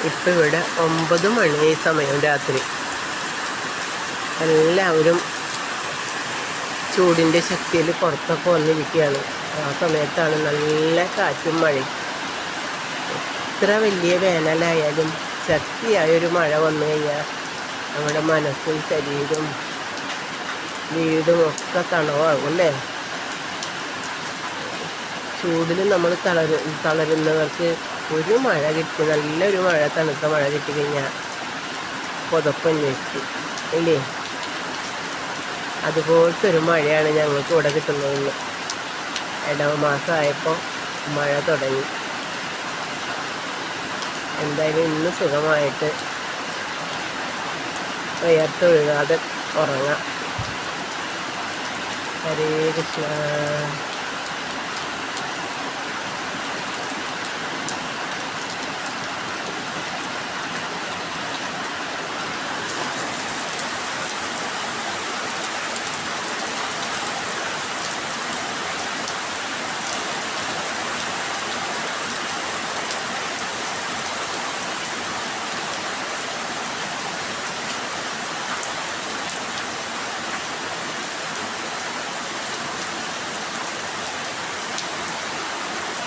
ഇപ്പം ഇവിടെ 9 മണി സമയം രാത്രി. എല്ലാവരും ചൂടിൻ്റെ ശക്തിയിൽ പുറത്തൊക്കെ വന്നിരിക്കുകയാണ്. ആ സമയത്താണ് നല്ല കാറ്റും മഴയും. എത്ര വലിയ വേനലായാലും ശക്തിയായൊരു മഴ വന്നു കഴിഞ്ഞാൽ നമ്മുടെ മനസ്സും ശരീരവും വീടും ഒക്കെ തണവാകും അല്ലേ. ചൂടിൽ നമ്മൾ തളരുന്നവർക്ക് ഒരു മഴ കിട്ടി, നല്ലൊരു മഴ, തണുത്ത മഴ കിട്ടിക്കഴിഞ്ഞാൽ പുതപ്പന്വേഷിച്ചു ഇല്ലേ. അതുപോലത്തെ ഒരു മഴയാണ് ഞങ്ങൾക്ക് ഇവിടെ കിട്ടുന്നതെന്ന്. ഇടവ മാസമായപ്പോൾ മഴ തുടങ്ങി. എന്തായാലും ഇന്ന് സുഖമായിട്ട് വിയർത്തൊഴുകാതെ ഉറങ്ങാം. ഹരേ കൃഷ്ണ.